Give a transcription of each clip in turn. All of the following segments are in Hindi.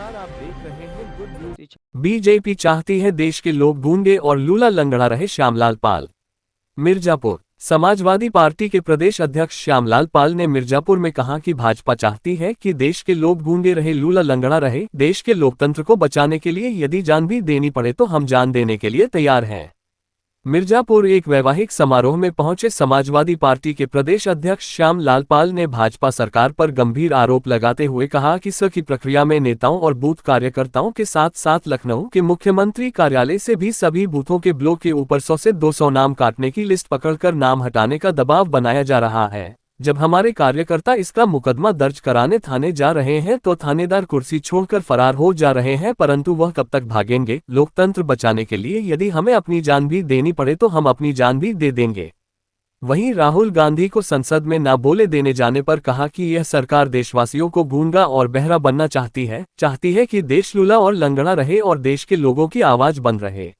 नमस्कार, आप देख रहे हैं गुड न्यूज। बीजेपी चाहती है देश के लोग गूंगे और लूला लंगड़ा रहे। श्यामलाल पाल। मिर्जापुर। समाजवादी पार्टी के प्रदेश अध्यक्ष श्यामलाल पाल ने मिर्जापुर में कहा कि भाजपा चाहती है कि देश के लोग गूंगे रहे, लूला लंगड़ा रहे। देश के लोकतंत्र को बचाने के लिए यदि जान भी देनी पड़े तो हम जान देने के लिए तैयार हैं। मिर्जापुर एक वैवाहिक समारोह में पहुंचे समाजवादी पार्टी के प्रदेश अध्यक्ष श्यामलाल पाल ने भाजपा सरकार पर गंभीर आरोप लगाते हुए कहा कि की प्रक्रिया में नेताओं और बूथ कार्यकर्ताओं के साथ साथ लखनऊ के मुख्यमंत्री कार्यालय से भी सभी बूथों के ब्लॉक के ऊपर 100 से 200 नाम काटने की लिस्ट पकड़कर नाम हटाने का दबाव बनाया जा रहा है। जब हमारे कार्यकर्ता इसका मुकदमा दर्ज कराने थाने जा रहे हैं तो थानेदार कुर्सी छोड़कर फरार हो जा रहे हैं, परंतु वह कब तक भागेंगे? लोकतंत्र बचाने के लिए यदि हमें अपनी जान भी देनी पड़े तो हम अपनी जान भी दे देंगे। वहीं राहुल गांधी को संसद में ना बोले देने जाने पर कहा कि यह सरकार देशवासियों को गूंगा और बहरा बनना चाहती है कि देश लूला और लंगड़ा रहे और देश के लोगों की आवाज बंद रहे।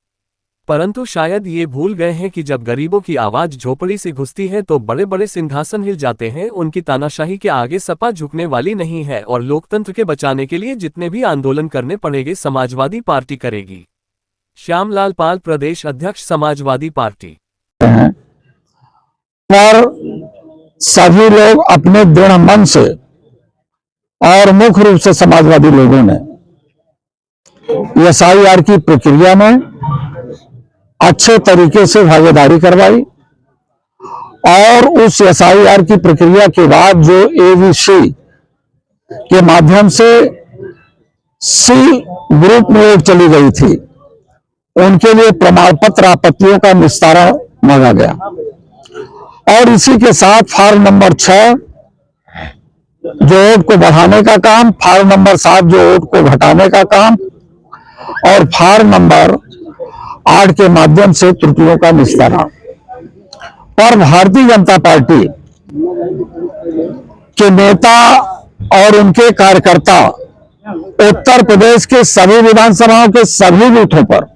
परंतु शायद ये भूल गए हैं कि जब गरीबों की आवाज झोपड़ी से घुसती है तो बड़े बड़े सिंहासन हिल जाते हैं। उनकी तानाशाही के आगे सपा झुकने वाली नहीं है और लोकतंत्र के बचाने के लिए जितने भी आंदोलन करने पड़ेंगे समाजवादी पार्टी करेगी। श्यामलाल पाल, प्रदेश अध्यक्ष समाजवादी पार्टी। और सभी लोग अपने दृढ़ मन से और मुख्य रूप से समाजवादी लोगों ने SIR की प्रक्रिया में अच्छे तरीके से भागीदारी करवाई और उस SIR की प्रक्रिया के बाद जो ABC के माध्यम से C ग्रुप में एक चली गई थी, उनके लिए प्रमाण पत्र आपत्तियों का निस्तारण मांगा गया और इसी के साथ फार्म नंबर 6 जो वोट को बढ़ाने का काम, फार्म नंबर 7 जो वोट को घटाने का काम और फार्म नंबर 8 के माध्यम से त्रुटियों का निस्तारण। पर भारतीय जनता पार्टी के नेता और उनके कार्यकर्ता उत्तर प्रदेश के सभी विधानसभाओं के सभी बूथों पर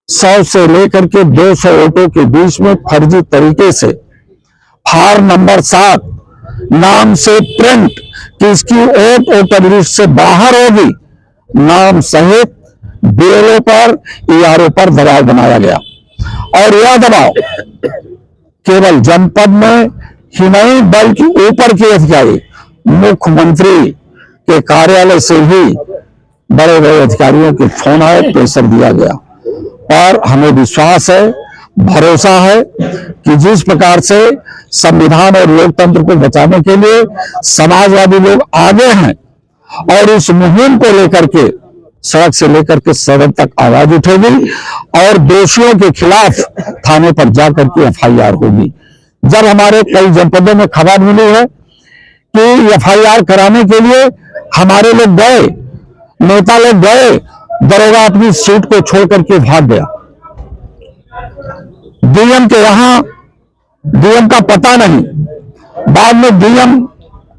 100 से लेकर के 200 वोटों के बीच में फर्जी तरीके से फार्म नंबर 7 नाम से प्रिंट कि इसकी वोटर लिस्ट से बाहर होगी, नाम सहित BLO पर ERO पर दबाव बनाया गया और यह दबाव केवल जनपद में ही नहीं बल्कि ऊपर के अधिकारी, मुख्यमंत्री के कार्यालय से भी बड़े बड़े अधिकारियों के फोन आए, प्रेशर दिया गया। और हमें विश्वास है, भरोसा है कि जिस प्रकार से संविधान और लोकतंत्र को बचाने के लिए समाजवादी लोग आगे हैं और इस मुहिम को लेकर के सड़क से लेकर के सदन तक आवाज उठेगी और दोषियों के खिलाफ थाने पर जाकर के FIR होगी। जब हमारे कई जनपदों में खबर मिली है कि FIR कराने के लिए हमारे लोग गए, नेता लोग गए, दरोगा अपनी सीट को छोड़ करके भाग गया। DM के यहां DM का पता नहीं, बाद में DM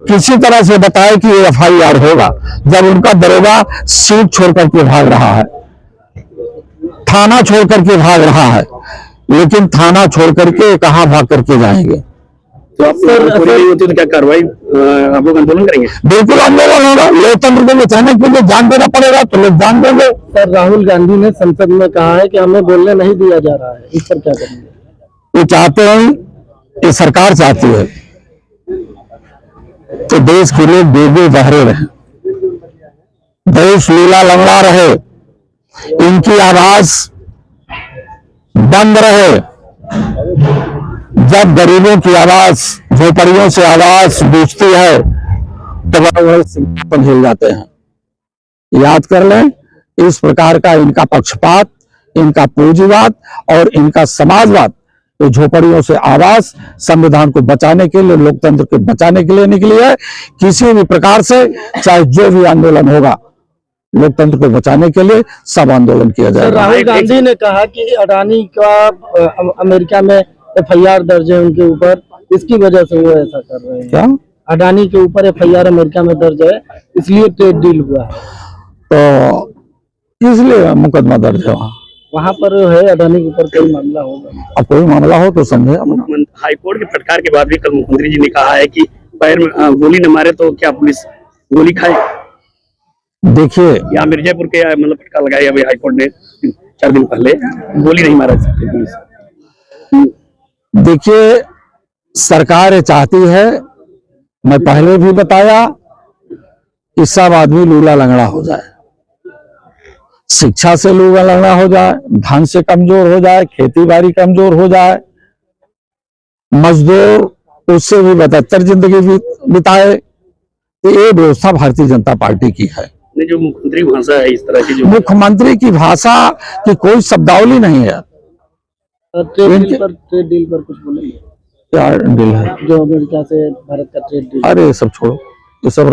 किसी तरह से बताया कि ये FIR होगा, जब उनका दरोगा सीट छोड़ करके भाग रहा है, थाना छोड़ करके भाग रहा है, लेकिन थाना छोड़ करके कहां भाग करके जाएंगे? तो आप तो क्या कार्रवाई आप लोग आंदोलन करेंगे? बिल्कुल आंदोलन होगा। लोकतंत्र को बचाने के लिए जान देना पड़ेगा तो लोग जान देंगे। सर, राहुल गांधी ने संसद में कहा है कि हमें बोलने नहीं दिया जा रहा है, इस पर क्या करेंगे? ये चाहते हैं, ये सरकार चाहती है तो देश के लोग डूबे बहरे रहे, देश लीला लंगड़ा रहे, इनकी आवाज बंद रहे। जब गरीबों की आवाज, झोपड़ियों से आवाज गूंजती है तो बड़े सिंहासन हिल जाते हैं। याद कर लें, इस प्रकार का इनका पक्षपात, इनका पूंजीवाद और इनका समाजवाद तो झोपड़ियों से आवाज संविधान को बचाने के लिए, लोकतंत्र को बचाने के लिए निकली है। किसी भी प्रकार से चाहे जो भी आंदोलन होगा, लोकतंत्र को बचाने के लिए सब आंदोलन किया जाएगा। राहुल गांधी ने कहा कि अडानी का अमेरिका में FIR दर्ज है उनके ऊपर, इसकी वजह से वो ऐसा कर रहे हैं। क्या अडानी के ऊपर FIR अमेरिका में दर्ज है, इसलिए ट्रेड डील हुआ है, तो इसलिए मुकदमा दर्ज है वहाँ पर है। अडानी के ऊपर कोई मामला होगा? अब कोई मामला हो तो समझे। हाईकोर्ट के फटकार के बाद भी कल मुख्यमंत्री जी ने कहा है कि पैर में गोली न मारे तो क्या पुलिस गोली खाए? देखिए, यहाँ मिर्जापुर के मतलब पटका लगाया अभी हाईकोर्ट ने 4 दिन पहले, गोली नहीं मारा सकती पुलिस। देखिए, सरकार ये चाहती है, मैं पहले भी बताया कि सब आदमी लूला लंगड़ा हो जाए, शिक्षा से लूला लंगड़ा हो जाए, धन से कमजोर हो जाए, खेती बाड़ी कमजोर हो जाए, मजदूर उससे भी बदतर जिंदगी बिताए। तो ये व्यवस्था भारतीय जनता पार्टी की है। जो मुख्यमंत्री भाषा है इस तरह की, जो मुख्यमंत्री की भाषा की कोई शब्दावली नहीं है। ट्रेड डील पर कुछ बोलेंगे? क्या डील है? जो अमेरिका से भारत का ट्रेड डील। अरे सब छोड़ो, ये सब